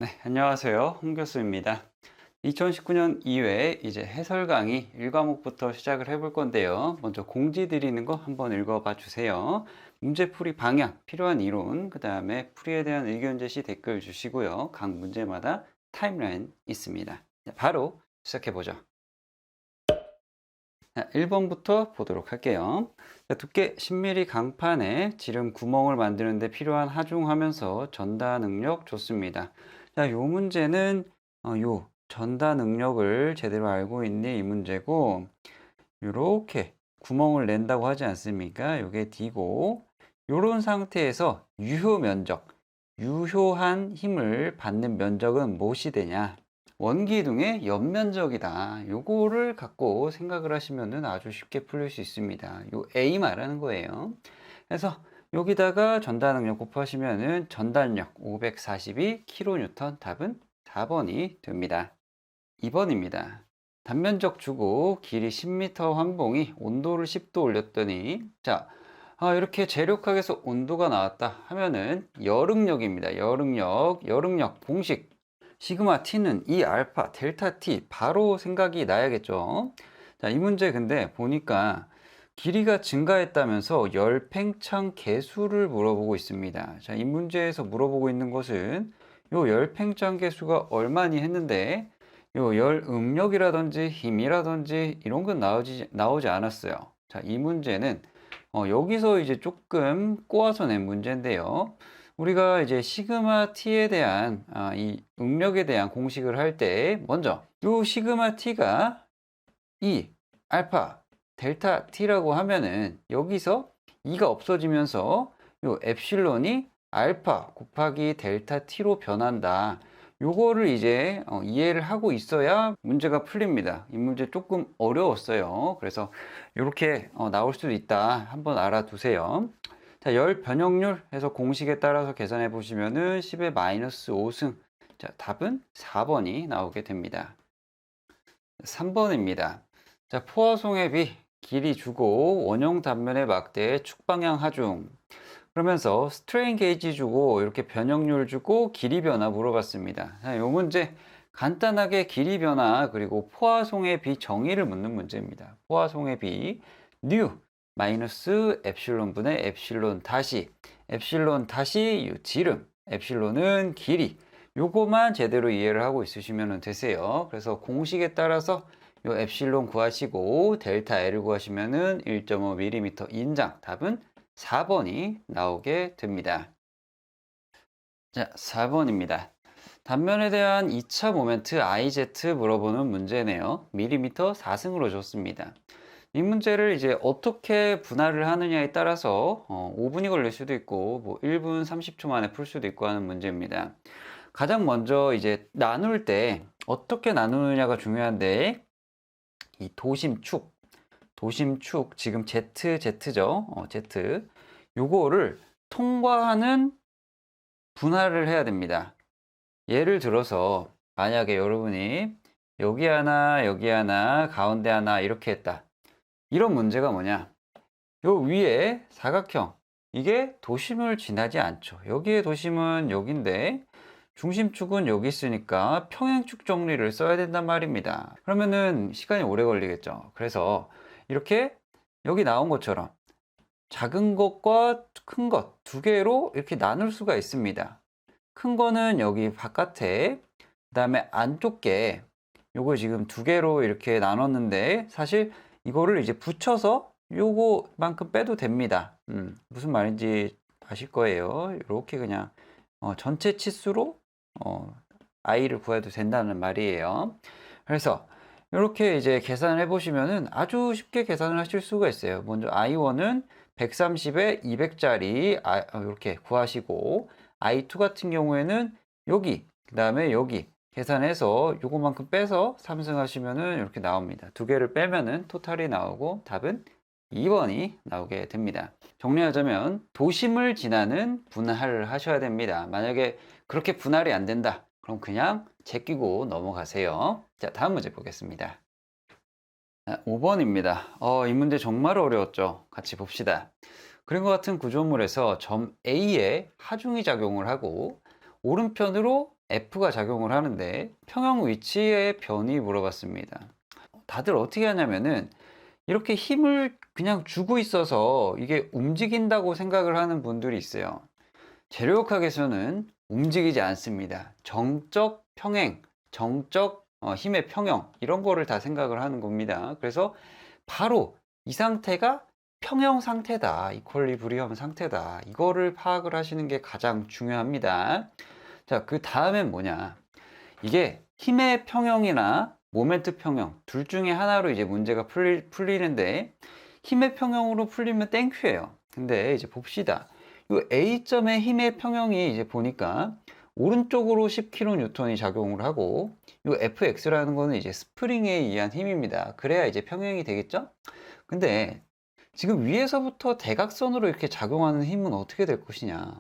네, 안녕하세요. 홍 교수입니다. 2019년 2회 이제 해설 강의 1과목부터 시작을 해볼 건데요. 먼저 공지 드리는 거 한번 읽어봐 주세요. 문제풀이 방향, 필요한 이론, 그 다음에 풀이에 대한 의견 제시 댓글 주시고요. 각 문제마다 타임라인 있습니다. 자, 바로 시작해 보죠. 1번부터 보도록 할게요. 자, 두께 10mm 강판에 지름 구멍을 만드는 데 필요한 하중하면서 전다 능력 좋습니다. 자, 요 문제는 요 전다 능력을 제대로 알고 있니 이 문제고, 요렇게 구멍을 낸다고 하지 않습니까? 요게 D고, 요런 상태에서 유효 면적, 유효한 힘을 받는 면적은 무엇이 되냐? 원기둥의 옆면적이다. 요거를 갖고 생각을 하시면은 아주 쉽게 풀릴 수 있습니다. 요 A 말하는 거예요. 그래서 여기다가 전달능력 곱하시면은 전달력 542kN, 답은 4번이 됩니다. 2번입니다. 단면적 주고 길이 10m 환봉이 온도를 10도 올렸더니, 자, 이렇게 재력학에서 온도가 나왔다 하면은 열응력입니다. 열응력 공식 시그마 t는 이 알파 델타 t 바로 생각이 나야겠죠. 자, 이 문제 근데 보니까 길이가 증가했다면서 열 팽창 개수를 물어보고 있습니다. 자, 이 문제에서 물어보고 있는 것은 요 열 팽창 개수가 얼마니 했는데, 요 열 응력이라든지 힘이라든지 이런 건 나오지 않았어요. 자, 이 문제는 여기서 이제 조금 꼬아서 낸 문제인데요. 우리가 이제 시그마 t에 대한 이 응력에 대한 공식을 할 때 먼저 요 시그마 t가 이 알파 델타 t라고 하면은 여기서 2가 없어지면서 요 엡실론이 알파 곱하기 델타 t로 변한다. 요거를 이제 이해를 하고 있어야 문제가 풀립니다. 이 문제 조금 어려웠어요. 그래서 이렇게 나올 수도 있다. 한번 알아두세요. 자, 열 변형률 해서 공식에 따라서 계산해 보시면은 10의 마이너스 5승. 자, 답은 4번이 나오게 됩니다. 3번입니다. 자, 포화송의 길이 주고 원형 단면의 막대 축방향 하중. 그러면서 스트레인 게이지 주고 이렇게 변형률 주고 길이 변화 물어봤습니다. 자, 이 문제 간단하게 길이 변화 그리고 포화송의 비 정의를 묻는 문제입니다. 포화송의 비 뉴 마이너스 엡실론 분의 엡실론 다시 요 지름 엡실론은 길이, 요거만 제대로 이해를 하고 있으시면 되세요. 그래서 공식에 따라서 요 엡실론 구하시고 델타 L을 구하시면은 1.5mm 인장, 답은 4번이 나오게 됩니다. 자, 4번입니다. 단면에 대한 2차 모멘트 IZ 물어보는 문제네요. 밀리미터 4승으로 줬습니다. 이 문제를 이제 어떻게 분할을 하느냐에 따라서 5분이 걸릴 수도 있고 뭐 1분 30초 만에 풀 수도 있고 하는 문제입니다. 가장 먼저 이제 나눌 때 어떻게 나누느냐가 중요한데, 이 도심축 지금 Z죠. Z 요거를 통과하는 분할을 해야 됩니다. 예를 들어서 만약에 여러분이 여기 하나 가운데 하나 이렇게 했다. 이런 문제가 뭐냐, 요 위에 사각형 이게 도심을 지나지 않죠. 여기에 도심은 여기인데 중심축은 여기 있으니까 평행축 정리를 써야 된단 말입니다. 그러면은 시간이 오래 걸리겠죠. 그래서 이렇게 여기 나온 것처럼 작은 것과 큰 것 두 개로 이렇게 나눌 수가 있습니다. 큰 거는 여기 바깥에, 그 다음에 안쪽 게 요거 지금 두 개로 이렇게 나눴는데 사실 이거를 이제 붙여서 요거만큼 빼도 됩니다. 무슨 말인지 아실 거예요. 이렇게 그냥 전체 치수로 i를 구해도 된다는 말이에요. 그래서 이렇게 이제 계산을 해 보시면은 아주 쉽게 계산을 하실 수가 있어요. 먼저 i1은 130에 200짜리 이렇게 구하시고, i2 같은 경우에는 여기 그 다음에 여기 계산해서 요거만큼 빼서 3승 하시면은 이렇게 나옵니다. 두 개를 빼면은 토탈이 나오고 답은 2번이 나오게 됩니다. 정리하자면 도심을 지나는 분할을 하셔야 됩니다. 만약에 그렇게 분할이 안 된다, 그럼 그냥 제끼고 넘어가세요. 자, 다음 문제 보겠습니다. 5번입니다. 이 문제 정말 어려웠죠. 같이 봅시다. 그림과 같은 구조물에서 점 A에 하중이 작용을 하고 오른편으로 F가 작용을 하는데 평형 위치의 변이 물어봤습니다. 다들 어떻게 하냐면은 이렇게 힘을 그냥 주고 있어서 이게 움직인다고 생각을 하는 분들이 있어요. 재료역학에서는 움직이지 않습니다. 정적 평행, 정적 힘의 평형 이런 거를 다 생각을 하는 겁니다. 그래서 바로 이 상태가 평형 상태다, 이퀄리브리엄 상태다, 이거를 파악을 하시는 게 가장 중요합니다. 자, 그 다음엔 뭐냐, 이게 힘의 평형이나 모멘트 평형 둘 중에 하나로 이제 문제가 풀리는데, 힘의 평형으로 풀리면 땡큐예요. 근데 이제 봅시다. 이 A점의 힘의 평형이 이제 보니까 오른쪽으로 10kN이 작용을 하고, 이 Fx라는 거는 이제 스프링에 의한 힘입니다. 그래야 이제 평형이 되겠죠? 근데 지금 위에서부터 대각선으로 이렇게 작용하는 힘은 어떻게 될 것이냐.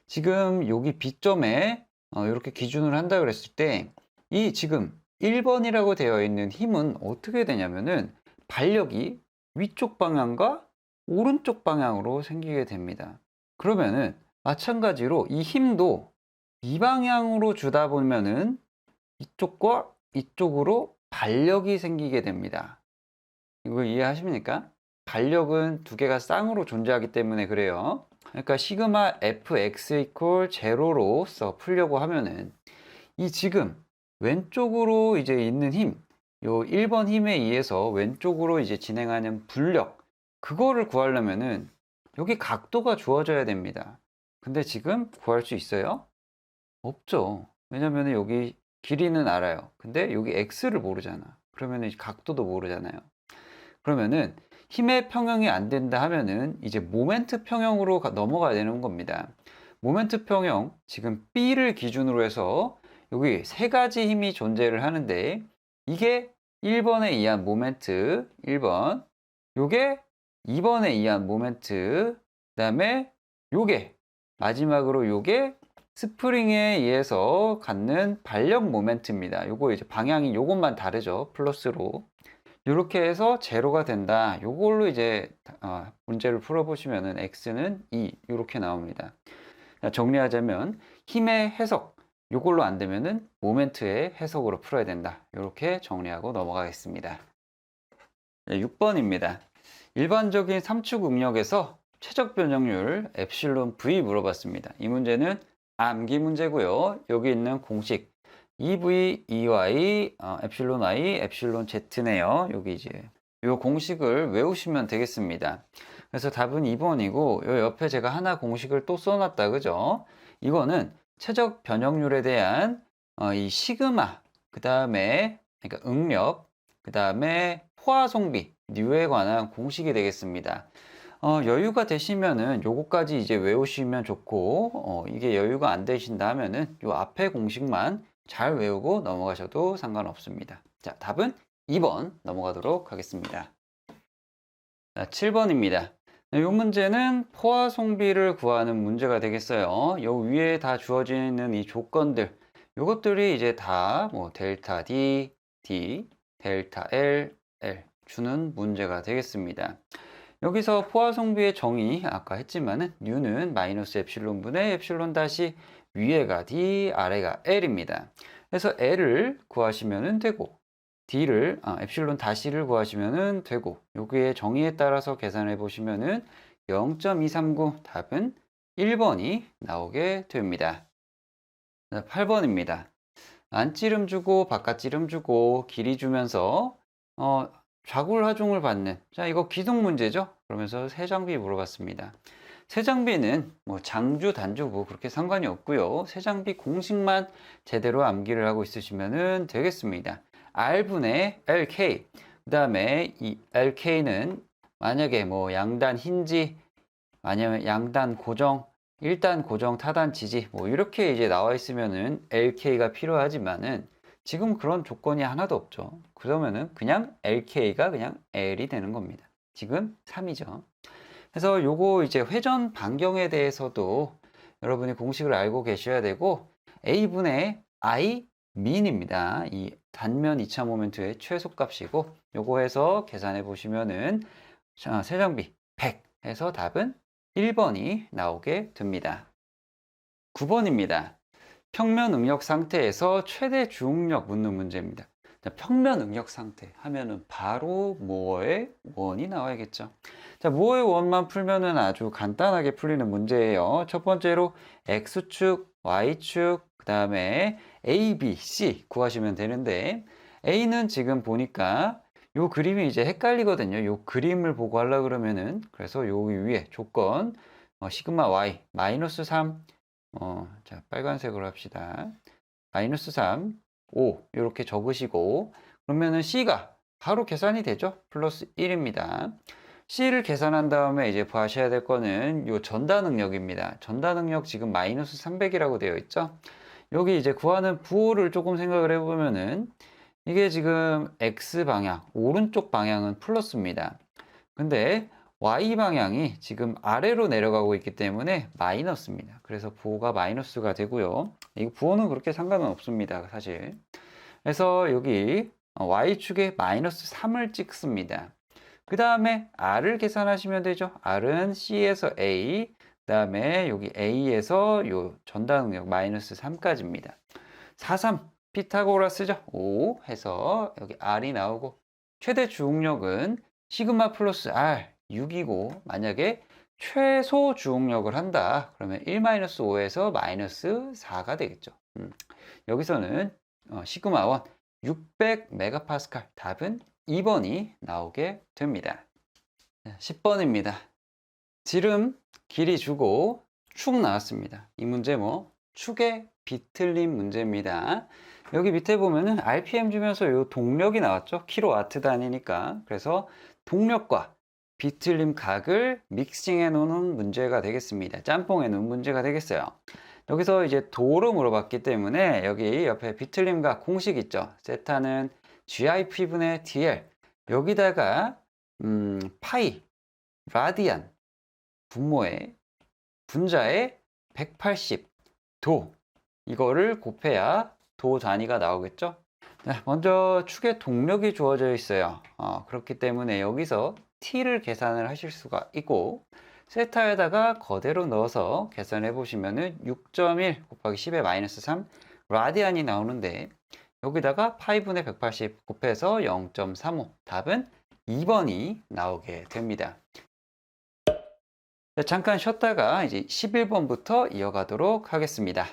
지금 여기 B점에 이렇게 기준을 한다 그랬을 때, 이 지금 1번이라고 되어 있는 힘은 어떻게 되냐면은 발력이 위쪽 방향과 오른쪽 방향으로 생기게 됩니다. 그러면은 마찬가지로 이 힘도 이 방향으로 주다 보면은 이쪽과 이쪽으로 발력이 생기게 됩니다. 이거 이해하십니까? 발력은 두 개가 쌍으로 존재하기 때문에 그래요. 그러니까 시그마 fx 이퀄 제로로서 풀려고 하면은 이 지금 왼쪽으로 이제 있는 힘, 요 1번 힘에 의해서 왼쪽으로 이제 진행하는 불력, 그거를 구하려면은 여기 각도가 주어져야 됩니다. 근데 지금 구할 수 있어요? 없죠. 왜냐면 여기 길이는 알아요. 근데 여기 x를 모르잖아. 그러면 각도도 모르잖아요. 그러면은 힘의 평형이 안 된다 하면은 이제 모멘트 평형으로 넘어가야 되는 겁니다. 모멘트 평형, 지금 B를 기준으로 해서 여기 세 가지 힘이 존재를 하는데, 이게 1번에 의한 모멘트 1번, 요게 2번에 의한 모멘트, 그 다음에 요게 마지막으로 요게 스프링에 의해서 갖는 발력 모멘트입니다. 요거 이제 방향이 요것만 다르죠. 플러스로. 이렇게 해서 제로가 된다. 요걸로 이제 문제를 풀어보시면은 x는 2 이렇게 나옵니다. 정리하자면 힘의 해석, 요걸로 안 되면은 모멘트의 해석으로 풀어야 된다. 이렇게 정리하고 넘어가겠습니다. 6번입니다. 일반적인 삼축 응력에서 최적 변형률 엡실론 V 물어봤습니다. 이 문제는 암기 문제고요. 여기 있는 공식 EV, EY, 엡실론 I, 엡실론 Z네요. 여기 이제 이 공식을 외우시면 되겠습니다. 그래서 답은 2번이고, 요 옆에 제가 하나 공식을 또 써놨다, 그죠? 이거는 최적 변형률에 대한 이 시그마, 그 다음에 그러니까 응력, 그 다음에 포화송비, 뉴에 관한 공식이 되겠습니다. 여유가 되시면은 요거까지 이제 외우시면 좋고, 이게 여유가 안 되신다 하면은 요 앞에 공식만 잘 외우고 넘어가셔도 상관없습니다. 자, 답은 2번 넘어가도록 하겠습니다. 자, 7번입니다. 이 문제는 포화송비를 구하는 문제가 되겠어요. 요 위에 다 주어지는 이 조건들, 요것들이 이제 다 뭐 델타 D, D, 델타 L, L 주는 문제가 되겠습니다. 여기서 포화송비의 정의 아까 했지만은 U는 마이너스 엡실론 분의 엡실론 다시 위에가 D, 아래가 L입니다. 그래서 L을 구하시면 되고, D를, 엡실론 다시를 구하시면 되고, 여기에 정의에 따라서 계산해 보시면은 0.239, 답은 1번이 나오게 됩니다. 8번입니다. 안찌름 주고 바깥찌름 주고 길이 주면서 좌굴 하중을 받는, 자, 이거 기둥 문제죠. 그러면서 세장비 물어봤습니다. 세장비는 뭐 장주 단주 뭐 그렇게 상관이 없고요. 세장비 공식만 제대로 암기를 하고 있으시면 되겠습니다. R분의 LK, 그 다음에 이 LK는 만약에 뭐 양단 힌지, 아니면 양단 고정, 1단 고정, 타단 지지 뭐 이렇게 이제 나와 있으면은 LK가 필요하지만은 지금 그런 조건이 하나도 없죠. 그러면은 그냥 LK가 그냥 L이 되는 겁니다. 지금 3이죠. 그래서 요거 이제 회전 반경에 대해서도 여러분이 공식을 알고 계셔야 되고, A분의 I 민입니다. 이 단면 2차 모멘트의 최소값이고, 요거 해서 계산해 보시면은 세정비 100 해서 답은 1번이 나오게 됩니다. 9번입니다. 평면 응력 상태에서 최대 주응력 묻는 문제입니다. 자, 평면 응력 상태 하면은 바로 모어의 원이 나와야겠죠. 자, 모어의 원만 풀면은 아주 간단하게 풀리는 문제예요. 첫 번째로 X축, Y축, 그 다음에 A, B, C 구하시면 되는데, A는 지금 보니까 요 그림이 이제 헷갈리거든요. 요 그림을 보고 하려 그러면은, 그래서 여기 위에 조건, 시그마 Y, 마이너스 3, 자, 빨간색으로 합시다. 마이너스 3, 5 이렇게 적으시고, 그러면은 C가 바로 계산이 되죠. 플러스 1입니다. C를 계산한 다음에 이제 구하셔야 될 거는 요 전다 능력입니다. 전다 능력 지금 마이너스 300이라고 되어 있죠. 여기 이제 구하는 부호를 조금 생각을 해보면은 이게 지금 X 방향, 오른쪽 방향은 플러스입니다. 근데 Y 방향이 지금 아래로 내려가고 있기 때문에 마이너스입니다. 그래서 부호가 마이너스가 되고요. 이 부호는 그렇게 상관은 없습니다, 사실. 그래서 여기 Y축에 마이너스 3을 찍습니다. 그 다음에 R을 계산하시면 되죠. R은 C에서 A, 그 다음에 여기 A에서 요 전다 능력 마이너스 3까지입니다. 4, 3, 피타고라스죠. 5 해서 여기 R이 나오고, 최대 주응력은 시그마 플러스 R 6이고, 만약에 최소 주응력을 한다 그러면 1-5에서 마이너스 4가 되겠죠. 여기서는 시그마 1 600메가파스칼, 답은 2번이 나오게 됩니다. 10번입니다. 지름 길이 주고 축 나왔습니다. 이 문제 축의 비틀림 문제입니다. 여기 밑에 보면은 RPM 주면서 요 동력이 나왔죠. 킬로와트 단위니까. 그래서 동력과 비틀림 각을 믹싱해 놓은 문제가 되겠습니다. 짬뽕해 놓은 문제가 되겠어요. 여기서 이제 도로 물어봤기 때문에 여기 옆에 비틀림 각 공식 있죠. 세타는 GIP분의 DL. 여기다가 파이, 라디안, 분모의 분자의 180 도, 이거를 곱해야 도 단위가 나오겠죠. 자, 먼저 축의 동력이 주어져 있어요. 그렇기 때문에 여기서 T를 계산을 하실 수가 있고, 세타에다가 그대로 넣어서 계산해 보시면은 6.1 곱하기 10의 마이너스 3 라디안이 나오는데, 여기다가 파이분의 180 곱해서 0.35, 답은 2번이 나오게 됩니다. 자, 잠깐 쉬었다가 이제 11번부터 이어가도록 하겠습니다.